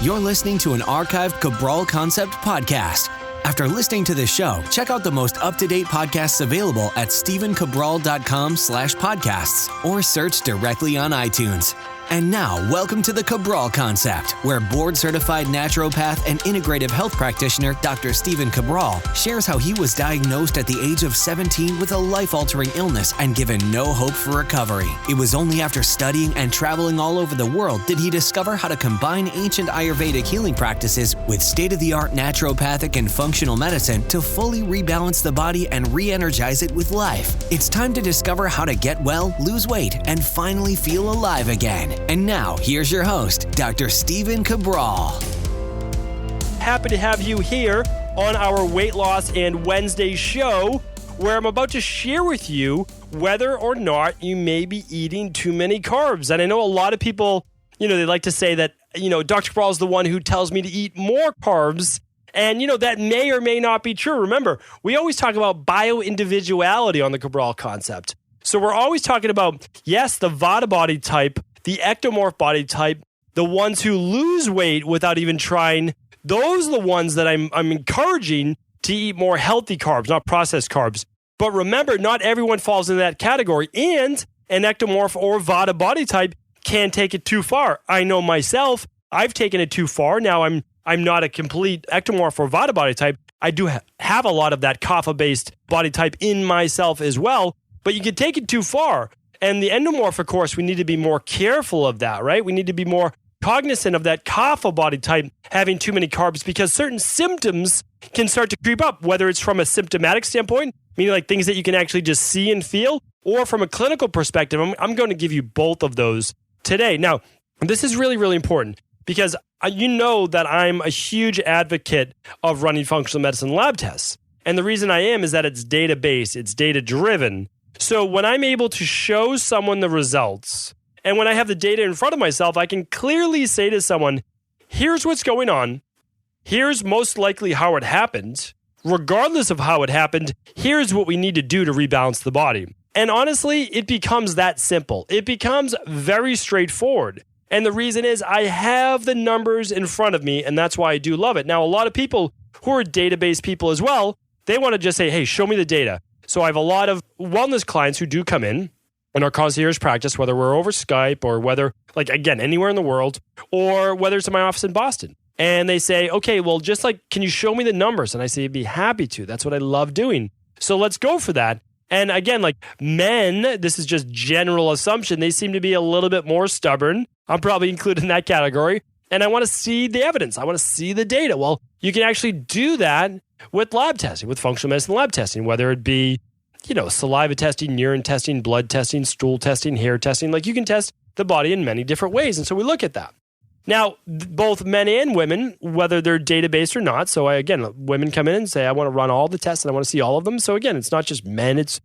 You're listening to an archived Cabral Concept podcast. After listening to this show, check out the most up-to-date podcasts available at stephencabral.com/podcasts or search directly on iTunes. And now, welcome to the Cabral Concept, where board-certified naturopath and integrative health practitioner Dr. Stephen Cabral shares how he was diagnosed at the age of 17 with a life-altering illness and given no hope for recovery. It was only after studying and traveling all over the world did he discover how to combine ancient Ayurvedic healing practices with state-of-the-art naturopathic and functional medicine to fully rebalance the body and re-energize it with life. It's time to discover how to get well, lose weight, and finally feel alive again. And now, here's your host, Dr. Stephen Cabral. Happy to have you here on our Weight Loss and Wednesday show, where I'm about to share with you whether or not you may be eating too many carbs. And I know a lot of people, they like to say that, Dr. Cabral is the one who tells me to eat more carbs. And, that may or may not be true. Remember, we always talk about bio-individuality on the Cabral Concept. So we're always talking about, yes, the Vata body type, the ectomorph body type, the ones who lose weight without even trying, those are the ones that I'm encouraging to eat more healthy carbs, not processed carbs. But remember, not everyone falls in that category, and an ectomorph or Vata body type can take it too far. I know myself, I've taken it too far. Now I'm not a complete ectomorph or Vata body type. I do have a lot of that kapha-based body type in myself as well, but you can take it too far. And the endomorph, of course, we need to be more careful of that, right? We need to be more cognizant of that kapha body type having too many carbs, because certain symptoms can start to creep up, whether it's from a symptomatic standpoint, meaning like things that you can actually just see and feel, or from a clinical perspective. I'm going to give you both of those today. Now, this is really, really important, because you know that I'm a huge advocate of running functional medicine lab tests. And the reason I am is that it's data-based, it's data-driven. So when I'm able to show someone the results, and when I have the data in front of myself, I can clearly say to someone, here's what's going on. Here's most likely how it happened. Regardless of how it happened, here's what we need to do to rebalance the body. And honestly, it becomes that simple. It becomes very straightforward. And the reason is I have the numbers in front of me, and that's why I do love it. Now, a lot of people who are database people as well, they want to just say, hey, show me the data. So I have a lot of wellness clients who do come in our concierge practice, whether we're over Skype or whether, again, anywhere in the world, or whether it's in my office in Boston. And they say, okay, well, can you show me the numbers? And I say, I'd be happy to. That's what I love doing. So let's go for that. And again, men, this is just general assumption, they seem to be a little bit more stubborn. I'm probably included in that category. And I want to see the evidence. I want to see the data. Well, you can actually do that with lab testing, with functional medicine lab testing, whether it be, saliva testing, urine testing, blood testing, stool testing, hair testing. You can test the body in many different ways. And so we look at that. Now, both men and women, whether they're data-based or not. So women come in and say, I want to run all the tests and I want to see all of them. So again, it's not just men, it's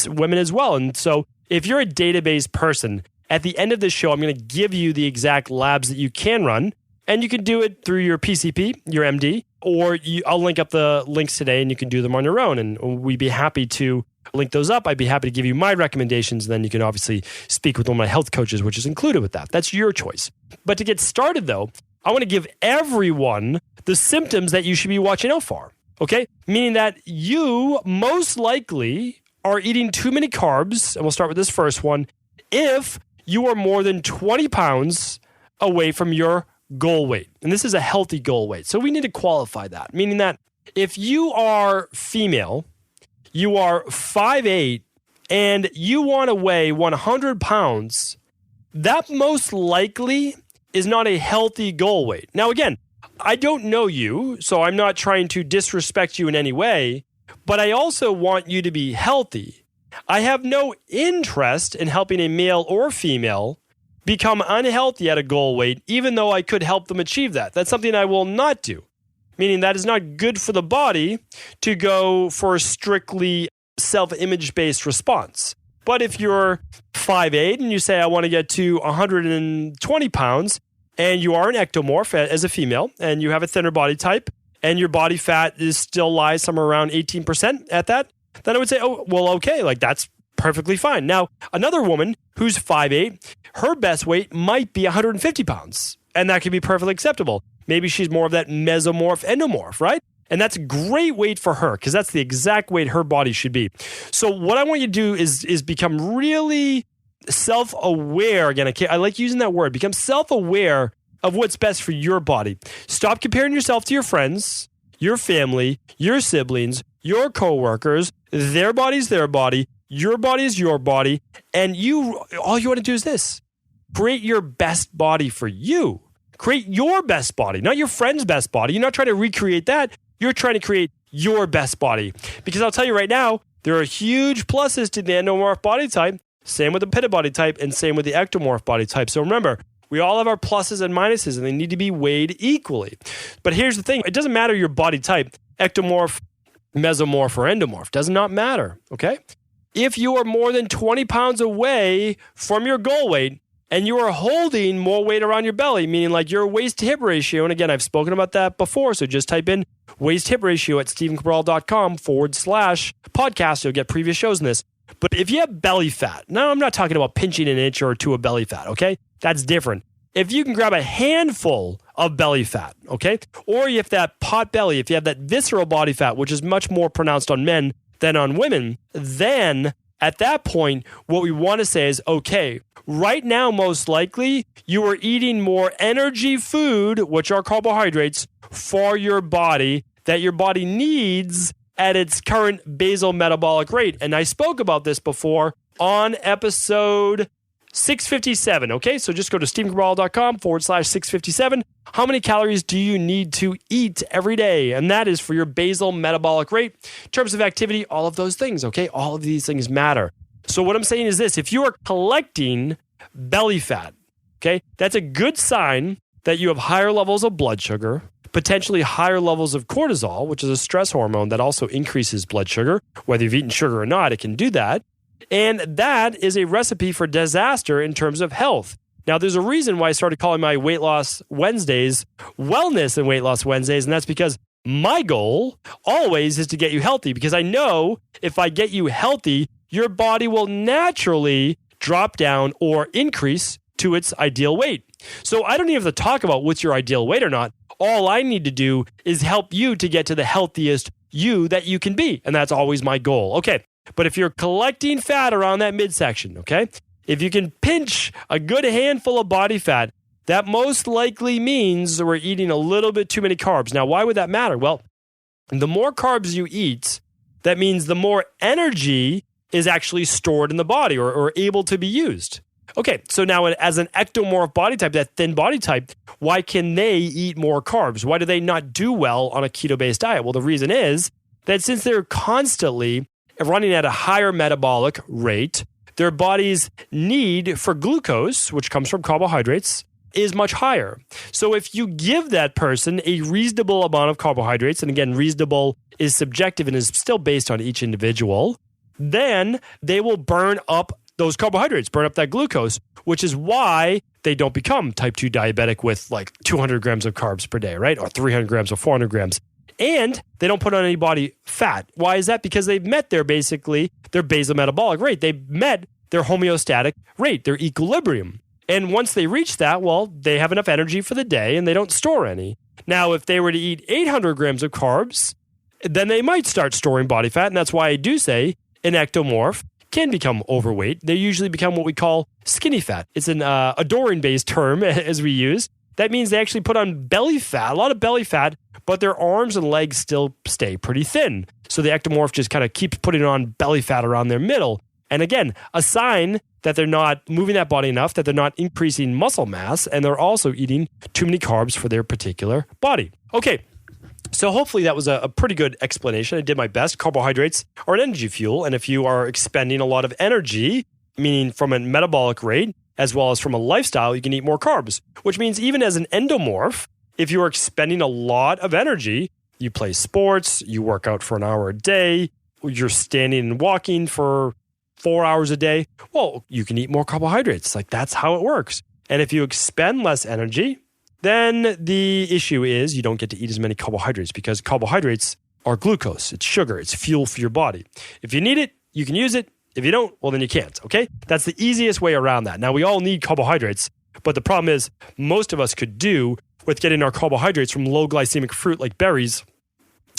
women as well. And so if you're a database person, at the end of this show, I'm going to give you the exact labs that you can run. And you can do it through your PCP, your MD, or I'll link up the links today and you can do them on your own. And we'd be happy to link those up. I'd be happy to give you my recommendations. And then you can obviously speak with one of my health coaches, which is included with that. That's your choice. But to get started though, I want to give everyone the symptoms that you should be watching out for. Okay? Meaning that you most likely are eating too many carbs. And we'll start with this first one. If you are more than 20 pounds away from your goal weight. And this is a healthy goal weight. So we need to qualify that, meaning that if you are female, you are 5'8", and you want to weigh 100 pounds, that most likely is not a healthy goal weight. Now, again, I don't know you, so I'm not trying to disrespect you in any way, but I also want you to be healthy. I have no interest in helping a male or female become unhealthy at a goal weight, even though I could help them achieve that. That's something I will not do. Meaning that is not good for the body to go for a strictly self-image-based response. But if you're 5'8" and you say, I want to get to 120 pounds, and you are an ectomorph as a female, and you have a thinner body type, and your body fat still lies somewhere around 18% at that, then I would say, oh, well, okay, that's perfectly fine. Now, another woman who's 5'8", her best weight might be 150 pounds, and that could be perfectly acceptable. maybe she's more of that mesomorph, endomorph, right? And that's a great weight for her because that's the exact weight her body should be. So what I want you to do is become really self-aware. Again, I like using that word. Become self-aware of what's best for your body. Stop comparing yourself to your friends, your family, your siblings, your coworkers. Their body's their body. Your body is your body. And all you want to do is this. Create your best body for you. Create your best body, not your friend's best body. You're not trying to recreate that. You're trying to create your best body. Because I'll tell you right now, there are huge pluses to the endomorph body type, same with the pitted body type, and same with the ectomorph body type. So remember, we all have our pluses and minuses, and they need to be weighed equally. But here's the thing. It doesn't matter your body type, ectomorph, mesomorph, or endomorph. Does not matter, okay? If you are more than 20 pounds away from your goal weight, and you are holding more weight around your belly, meaning like your waist-to-hip ratio, and again, I've spoken about that before, so just type in waist-hip ratio at stevencabral.com/podcast. You'll get previous shows in this. But if you have belly fat, now I'm not talking about pinching an inch or two of belly fat, okay? That's different. If you can grab a handful of belly fat, okay? Or you have that pot belly, if you have that visceral body fat, which is much more pronounced on men than on women, then at that point, what we want to say is, okay, right now, most likely, you are eating more energy food, which are carbohydrates, for your body that your body needs at its current basal metabolic rate. And I spoke about this before on episode 657, okay? So just go to stevencabral.com/657. How many calories do you need to eat every day? And that is for your basal metabolic rate. In terms of activity, all of those things, okay? All of these things matter. So what I'm saying is this. If you are collecting belly fat, okay, that's a good sign that you have higher levels of blood sugar, potentially higher levels of cortisol, which is a stress hormone that also increases blood sugar. Whether you've eaten sugar or not, it can do that. And that is a recipe for disaster in terms of health. Now, there's a reason why I started calling my Weight Loss Wednesdays Wellness and Weight Loss Wednesdays, and that's because my goal always is to get you healthy, because I know if I get you healthy, your body will naturally drop down or increase to its ideal weight. So I don't even have to talk about what's your ideal weight or not. All I need to do is help you to get to the healthiest you that you can be, and that's always my goal. Okay, but if you're collecting fat around that midsection, okay, if you can pinch a good handful of body fat, that most likely means we're eating a little bit too many carbs. Now, why would that matter? Well, the more carbs you eat, that means the more energy is actually stored in the body or able to be used. Okay, so now as an ectomorph body type, that thin body type, why can they eat more carbs? Why do they not do well on a keto-based diet? Well, the reason is that since they're constantly running at a higher metabolic rate, their body's need for glucose, which comes from carbohydrates, is much higher. So if you give that person a reasonable amount of carbohydrates, and again, reasonable is subjective and is still based on each individual, then they will burn up those carbohydrates, burn up that glucose, which is why they don't become type 2 diabetic with like 200 grams of carbs per day, right? Or 300 grams or 400 grams. And they don't put on any body fat. Why is that? Because they've met their basal metabolic rate. They've met their homeostatic rate, their equilibrium. And once they reach that, well, they have enough energy for the day and they don't store any. Now, if they were to eat 800 grams of carbs, then they might start storing body fat. And that's why I do say an ectomorph can become overweight. They usually become what we call skinny fat. It's an adoring-based term as we use. That means they actually put on belly fat, a lot of belly fat, but their arms and legs still stay pretty thin. So the ectomorph just kind of keeps putting on belly fat around their middle. And again, a sign that they're not moving that body enough, that they're not increasing muscle mass, and they're also eating too many carbs for their particular body. Okay, so hopefully that was a pretty good explanation. I did my best. Carbohydrates are an energy fuel, and if you are expending a lot of energy, meaning from a metabolic rate, as well as from a lifestyle, you can eat more carbs, which means even as an endomorph, if you are expending a lot of energy, you play sports, you work out for an hour a day, you're standing and walking for 4 hours a day, well, you can eat more carbohydrates. Like that's how it works. And if you expend less energy, then the issue is you don't get to eat as many carbohydrates because carbohydrates are glucose. It's sugar. It's fuel for your body. If you need it, you can use it. If you don't, well, then you can't, okay? That's the easiest way around that. Now, we all need carbohydrates, but the problem is most of us could do with getting our carbohydrates from low glycemic fruit like berries,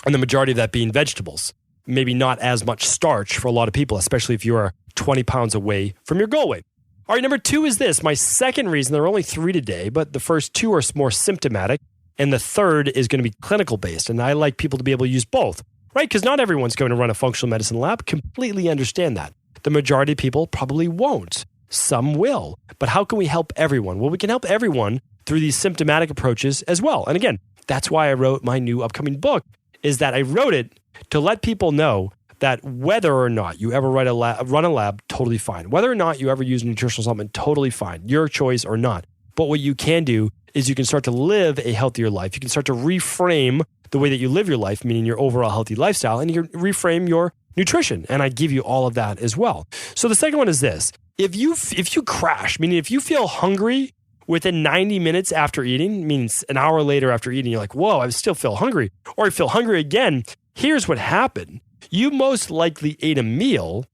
and the majority of that being vegetables. Maybe not as much starch for a lot of people, especially if you are 20 pounds away from your goal weight. All right, number 2 is this. My second reason, there are only 3 today, but the first 2 are more symptomatic, and the third is going to be clinical based. And I like people to be able to use both, right? Because not everyone's going to run a functional medicine lab. Completely understand that. The majority of people probably won't. Some will. But how can we help everyone? Well, we can help everyone through these symptomatic approaches as well. And again, that's why I wrote my new upcoming book, is that I wrote it to let people know that whether or not you ever run a lab, totally fine. Whether or not you ever use a nutritional supplement, totally fine. Your choice or not. But what you can do is you can start to live a healthier life. You can start to reframe the way that you live your life, meaning your overall healthy lifestyle, and you can reframe your nutrition. And I give you all of that as well. So the second one is this. If you crash, meaning if you feel hungry within 90 minutes after eating, means an hour later after eating, you're like, whoa, I still feel hungry. Or I feel hungry again. Here's what happened. You most likely ate a meal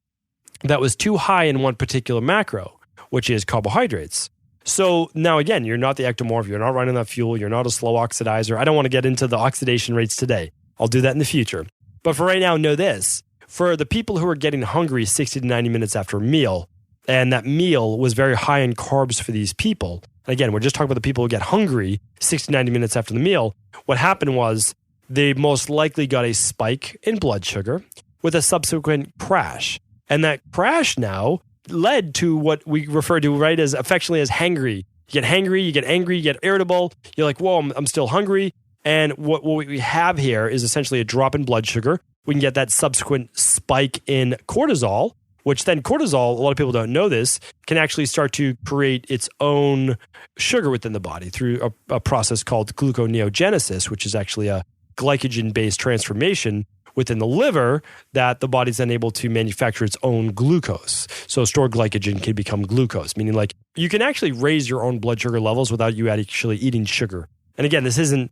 that was too high in one particular macro, which is carbohydrates. So now again, you're not the ectomorph, you're not running that fuel, you're not a slow oxidizer. I don't want to get into the oxidation rates today. I'll do that in the future. But for right now, know this. For the people who are getting hungry 60 to 90 minutes after a meal, and that meal was very high in carbs for these people, and again, we're just talking about the people who get hungry 60 to 90 minutes after the meal, what happened was they most likely got a spike in blood sugar with a subsequent crash. And that crash now led to what we refer to, right, as affectionately as hangry. You get hangry, you get angry, you get irritable. You're like, whoa, I'm still hungry. And what we have here is essentially a drop in blood sugar. We can get that subsequent spike in cortisol, which then cortisol, a lot of people don't know this, can actually start to create its own sugar within the body through a process called gluconeogenesis, which is actually a glycogen-based transformation within the liver that the body's then able to manufacture its own glucose. So stored glycogen can become glucose, meaning like you can actually raise your own blood sugar levels without you actually eating sugar. And again, this isn't,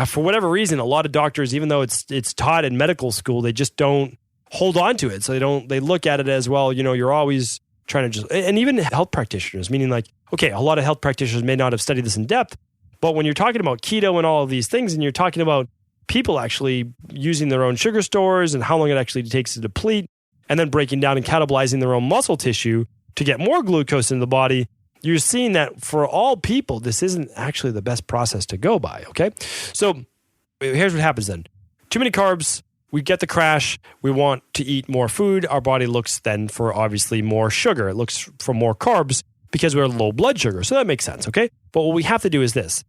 for whatever reason, a lot of doctors, even though it's taught in medical school, they just don't hold on to it. So they look at it as, well, you know, you're always trying to just, and even health practitioners, meaning like, okay, a lot of health practitioners may not have studied this in depth, but when you're talking about keto and all of these things, and you're talking about people actually using their own sugar stores and how long it actually takes to deplete, and then breaking down and catabolizing their own muscle tissue to get more glucose in the body, you're seeing that for all people, this isn't actually the best process to go by, okay? So here's what happens then. Too many carbs, we get the crash, we want to eat more food, our body looks then for obviously more sugar. It looks for more carbs because we're low blood sugar. So that makes sense, okay? But what we have to do is this.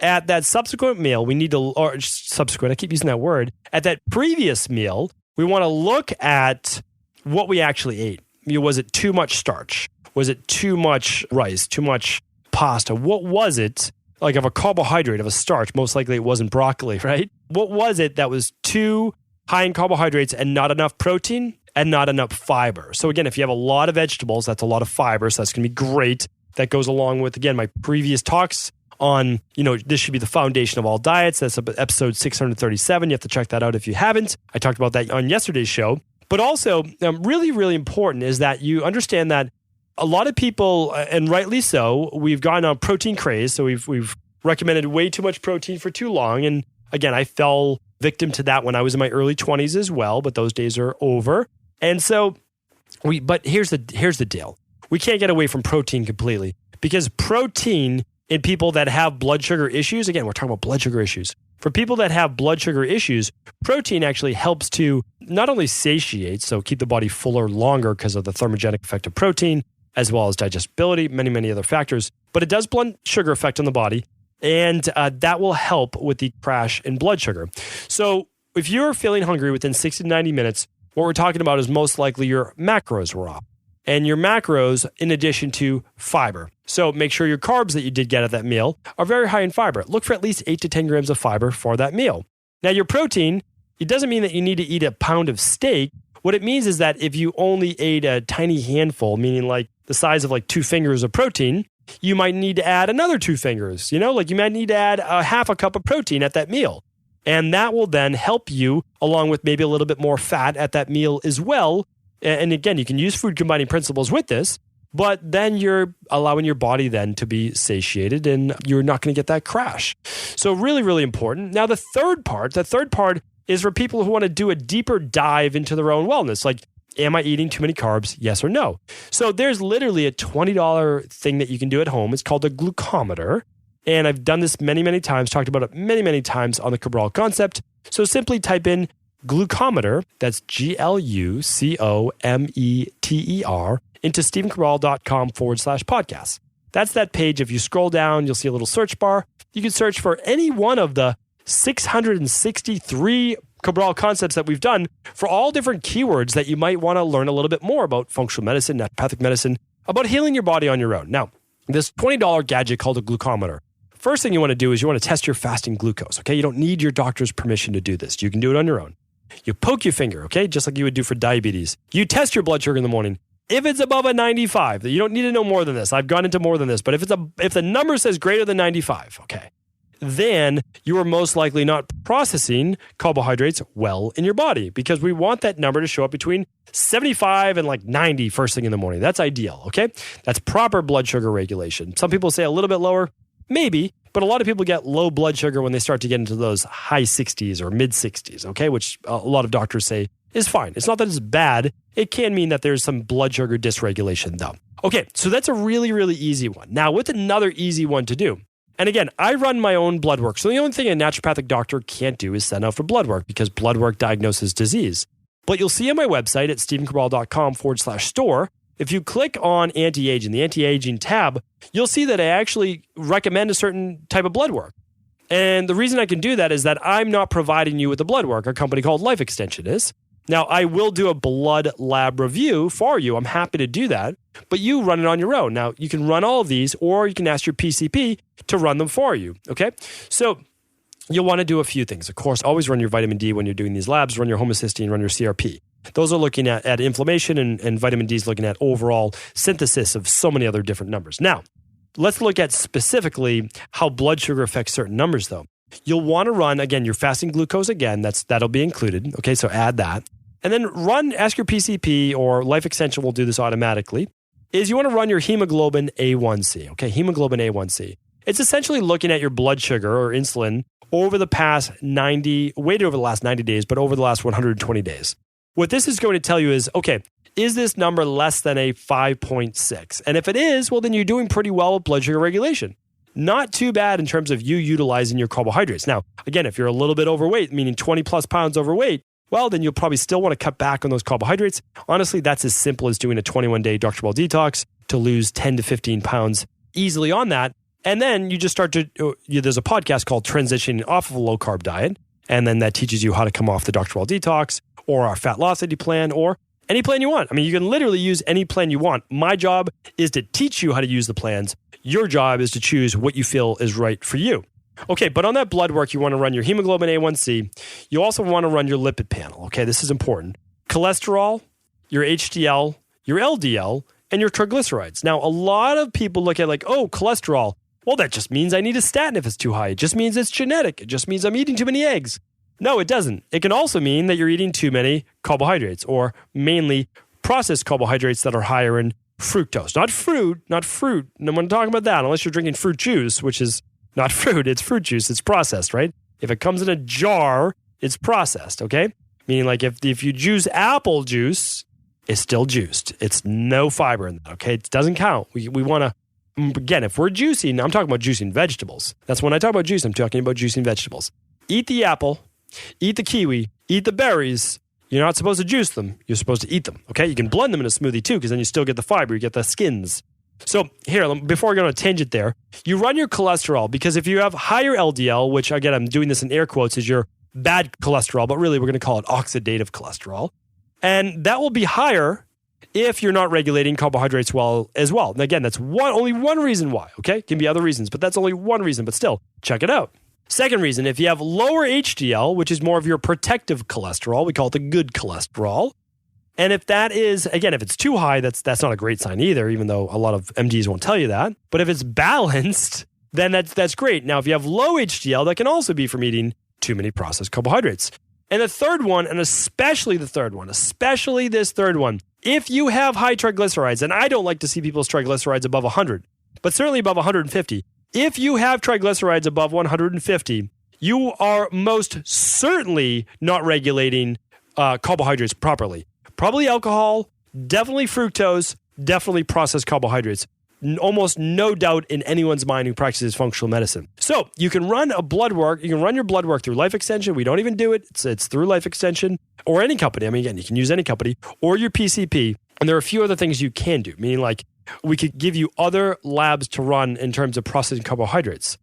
At that subsequent meal, we need to, or subsequent, I keep using that word. At that previous meal, we want to look at what we actually ate. Was it too much starch? Was it too much rice? Too much pasta? What was it, like of a carbohydrate, of a starch? Most likely it wasn't broccoli, right? What was it that was too high in carbohydrates and not enough protein and not enough fiber? So again, if you have a lot of vegetables, that's a lot of fiber. So that's going to be great. That goes along with, again, my previous talks on, you know, this should be the foundation of all diets. That's episode 637. You have to check that out if you haven't. I talked about that on yesterday's show. But also, really, really important is that you understand that a lot of people, and rightly so, we've gone on protein craze. So we've recommended way too much protein for too long. And again, I fell victim to that when I was in my early 20s as well, but those days are over. And so but here's the deal. We can't get away from protein completely, because protein in people that have blood sugar issues, again, we're talking about blood sugar issues. For people that have blood sugar issues, protein actually helps to not only satiate, so keep the body fuller longer because of the thermogenic effect of protein, as well as digestibility, many, many other factors, but it does blunt sugar effect on the body, and that will help with the crash in blood sugar. So if you're feeling hungry within 60 to 90 minutes, what we're talking about is most likely your macros were off. And your macros in addition to fiber. So make sure your carbs that you did get at that meal are very high in fiber. Look for at least 8 to 10 grams of fiber for that meal. Now your protein, it doesn't mean that you need to eat a pound of steak. What it means is that if you only ate a tiny handful, meaning like the size of like 2 fingers of protein, you might need to add another 2 fingers. You know, like you might need to add a half a cup of protein at that meal. And that will then help you, along with maybe a little bit more fat at that meal as well. And again, you can use food combining principles with this, but then you're allowing your body then to be satiated and you're not going to get that crash. So really, really important. Now, the third part is for people who want to do a deeper dive into their own wellness. Like, am I eating too many carbs? Yes or no? So there's literally a $20 thing that you can do at home. It's called a glucometer. And I've done this many, many times, talked about it many, many times on the Cabral concept. So simply type in glucometer, that's GLUCOMETER, into stephencabral.com/podcast. That's that page. If you scroll down, you'll see a little search bar. You can search for any one of the 663 Cabral concepts that we've done for all different keywords that you might want to learn a little bit more about functional medicine, naturopathic medicine, about healing your body on your own. Now, this $20 gadget called a glucometer, first thing you want to do is you want to test your fasting glucose, okay? You don't need your doctor's permission to do this. You can do it on your own. You poke your finger, okay? Just like you would do for diabetes. You test your blood sugar in the morning. If it's above a 95, you don't need to know more than this. I've gone into more than this, but if the number says greater than 95, okay, then you are most likely not processing carbohydrates well in your body, because we want that number to show up between 75 and like 90 first thing in the morning. That's ideal, okay? That's proper blood sugar regulation. Some people say a little bit lower, maybe, but a lot of people get low blood sugar when they start to get into those high 60s or mid 60s, okay? Which a lot of doctors say is fine. It's not that it's bad. It can mean that there's some blood sugar dysregulation though. Okay, so that's a really, really easy one. Now, what's another easy one to do? And again, I run my own blood work. So the only thing a naturopathic doctor can't do is send out for blood work, because blood work diagnoses disease. But you'll see on my website at stephencabral.com/store, if you click on anti-aging, the anti-aging tab, you'll see that I actually recommend a certain type of blood work. And the reason I can do that is that I'm not providing you with the blood work. A company called Life Extension is. Now, I will do a blood lab review for you. I'm happy to do that, but you run it on your own. Now, you can run all of these, or you can ask your PCP to run them for you, okay? So you'll want to do a few things. Of course, always run your vitamin D when you're doing these labs, run your homocysteine, run your CRP. Those are looking at inflammation, and vitamin D is looking at overall synthesis of so many other different numbers. Now, let's look at specifically how blood sugar affects certain numbers, though. You'll want to run, again, your fasting glucose again. That'll be included. Okay, so add that. And then ask your PCP, or Life Extension will do this automatically, is you want to run your hemoglobin A1C. Okay, hemoglobin A1C. It's essentially looking at your blood sugar or insulin over the last 90 days, but over the last 120 days. What this is going to tell you is, okay, is this number less than a 5.6? And if it is, well, then you're doing pretty well with blood sugar regulation. Not too bad in terms of you utilizing your carbohydrates. Now, again, if you're a little bit overweight, meaning 20 plus pounds overweight, well, then you'll probably still want to cut back on those carbohydrates. Honestly, that's as simple as doing a 21-day Dr. Ball detox to lose 10 to 15 pounds easily on that. And then you just start to, there's a podcast called Transitioning Off of a Low Carb Diet. And then that teaches you how to come off the Dr. Ball detox, or our fat loss plan, or any plan you want. I mean, you can literally use any plan you want. My job is to teach you how to use the plans. Your job is to choose what you feel is right for you. Okay, but on that blood work, you want to run your hemoglobin A1C. You also want to run your lipid panel. Okay, this is important. Cholesterol, your HDL, your LDL, and your triglycerides. Now, a lot of people look at like, oh, cholesterol. Well, that just means I need a statin if it's too high. It just means it's genetic. It just means I'm eating too many eggs. No, it doesn't. It can also mean that you're eating too many carbohydrates, or mainly processed carbohydrates that are higher in fructose. Not fruit. No one talking about that unless you're drinking fruit juice, which is not fruit. It's fruit juice. It's processed, right? If it comes in a jar, it's processed, okay? Meaning like if you juice apple juice, it's still juiced. It's no fiber in that, okay? It doesn't count. We want to, again, if we're juicing, I'm talking about juicing vegetables. That's when I talk about juice, I'm talking about juicing vegetables. Eat the apple, eat the kiwi, eat the berries. You're not supposed to juice them. You're supposed to eat them, okay? You can blend them in a smoothie too, because then you still get the fiber. You get the skins. So here, before I go on a tangent there, you run your cholesterol, because if you have higher LDL, which again, I'm doing this in air quotes, is your bad cholesterol, but really we're going to call it oxidative cholesterol. And that will be higher if you're not regulating carbohydrates well as well. And again, that's only one reason why, okay? Can be other reasons, but that's only one reason, but still, check it out. Second reason, if you have lower HDL, which is more of your protective cholesterol, we call it the good cholesterol. And if that is, again, if it's too high, that's not a great sign either, even though a lot of MDs won't tell you that. But if it's balanced, then that's great. Now, if you have low HDL, that can also be from eating too many processed carbohydrates. And the third one, and especially this third one, If you have high triglycerides, and I don't like to see people's triglycerides above 100, but certainly above 150, if you have triglycerides above 150, you are most certainly not regulating carbohydrates properly. Probably alcohol, definitely fructose, definitely processed carbohydrates. Almost no doubt in anyone's mind who practices functional medicine. So you can run your blood work through Life Extension. We don't even do it. It's through Life Extension or any company. I mean, again, you can use any company or your PCP. And there are a few other things you can do, meaning like we could give you other labs to run in terms of processing carbohydrates.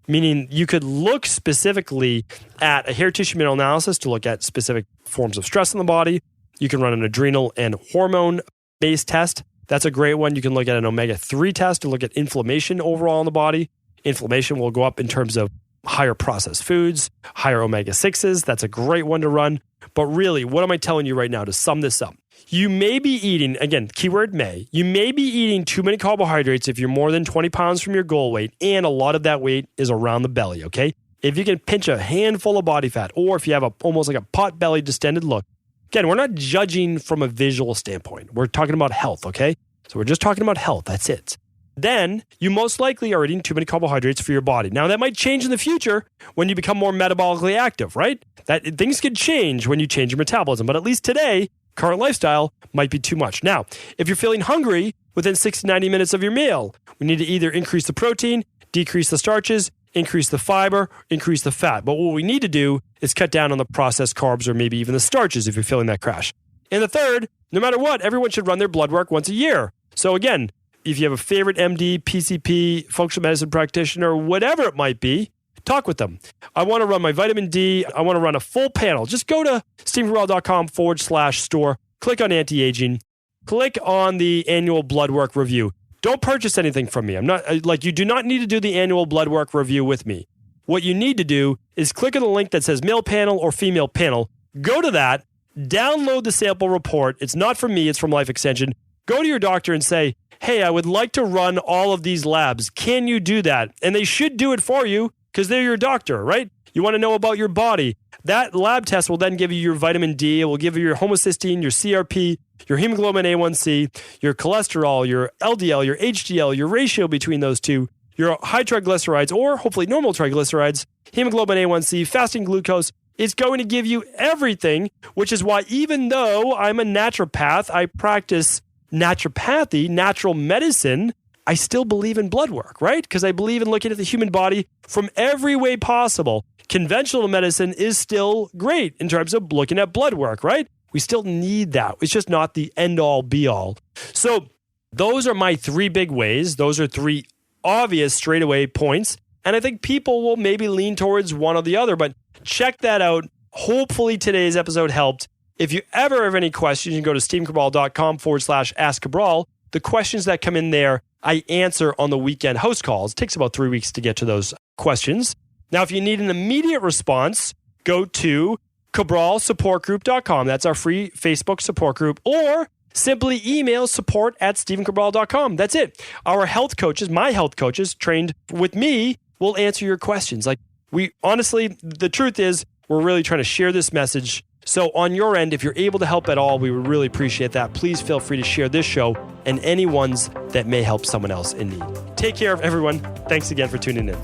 Meaning you could look specifically at a hair tissue mineral analysis to look at specific forms of stress in the body. You can run an adrenal and hormone-based test. That's a great one. You can look at an omega-3 test to look at inflammation overall in the body. Inflammation will go up in terms of higher processed foods, higher omega-6s. That's a great one to run. But really, what am I telling you right now to sum this up? You may be eating, again, keyword may, you may be eating too many carbohydrates if you're more than 20 pounds from your goal weight, and a lot of that weight is around the belly, okay? If you can pinch a handful of body fat, or if you have almost like a pot-belly distended look, again, we're not judging from a visual standpoint. We're talking about health, okay? So we're just talking about health. That's it. Then you most likely are eating too many carbohydrates for your body. Now, that might change in the future when you become more metabolically active, right? That things could change when you change your metabolism. But at least today, current lifestyle might be too much. Now, if you're feeling hungry within 60 to 90 minutes of your meal, we need to either increase the protein, decrease the starches, increase the fiber, increase the fat. But what we need to do is cut down on the processed carbs or maybe even the starches if you're feeling that crash. And the third, no matter what, everyone should run their blood work once a year. So again, if you have a favorite MD, PCP, functional medicine practitioner, whatever it might be, talk with them. I want to run my vitamin D. I want to run a full panel. Just go to stephencarell.com/store, click on anti-aging, click on the annual blood work review. Don't purchase anything from me. You do not need to do the annual blood work review with me. What you need to do is click on the link that says male panel or female panel. Go to that, download the sample report. It's not from me, it's from Life Extension. Go to your doctor and say, hey, I would like to run all of these labs. Can you do that? And they should do it for you because they're your doctor, right? You want to know about your body. That lab test will then give you your vitamin D. It will give you your homocysteine, your CRP, your hemoglobin A1C, your cholesterol, your LDL, your HDL, your ratio between those two, your high triglycerides or hopefully normal triglycerides, hemoglobin A1C, fasting glucose. It's going to give you everything, which is why even though I'm a naturopath, I practice naturopathy, natural medicine, I still believe in blood work, right? Because I believe in looking at the human body from every way possible. Conventional medicine is still great in terms of looking at blood work, right? We still need that. It's just not the end-all, be-all. So those are my three big ways. Those are three obvious straightaway points. And I think people will maybe lean towards one or the other, but check that out. Hopefully today's episode helped. If you ever have any questions, you can go to stephencarell.com/ask Cabral. The questions that come in there, I answer on the weekend host calls. It takes about 3 weeks to get to those questions. Now, if you need an immediate response, go to cabralsupportgroup.com. That's our free Facebook support group. Or simply email support@stephencarell.com. That's it. Our health coaches, my health coaches trained with me, will answer your questions. Honestly, the truth is, we're really trying to share this message. So on your end, if you're able to help at all, we would really appreciate that. Please feel free to share this show and any ones that may help someone else in need. Take care of everyone. Thanks again for tuning in.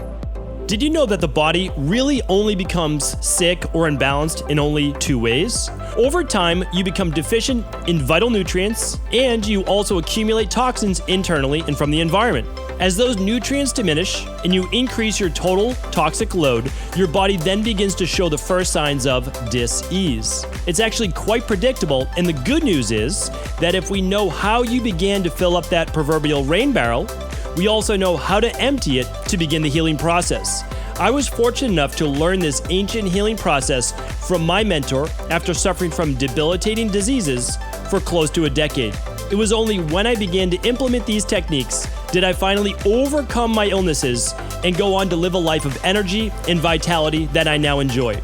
Did you know that the body really only becomes sick or imbalanced in only two ways? Over time, you become deficient in vital nutrients, and you also accumulate toxins internally and from the environment. As those nutrients diminish and you increase your total toxic load, your body then begins to show the first signs of dis-ease. It's actually quite predictable, and the good news is that if we know how you began to fill up that proverbial rain barrel, we also know how to empty it to begin the healing process. I was fortunate enough to learn this ancient healing process from my mentor after suffering from debilitating diseases for close to a decade. It was only when I began to implement these techniques did I finally overcome my illnesses and go on to live a life of energy and vitality that I now enjoy.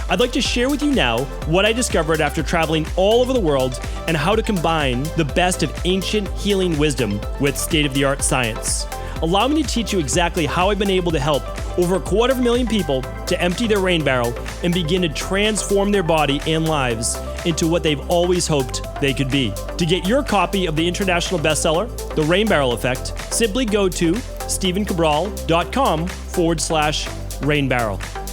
I'd like to share with you now what I discovered after traveling all over the world and how to combine the best of ancient healing wisdom with state-of-the-art science. Allow me to teach you exactly how I've been able to help over 250,000 people to empty their rain barrel and begin to transform their body and lives into what they've always hoped they could be. To get your copy of the international bestseller, The Rain Barrel Effect, simply go to stephencabral.com/rainbarrel.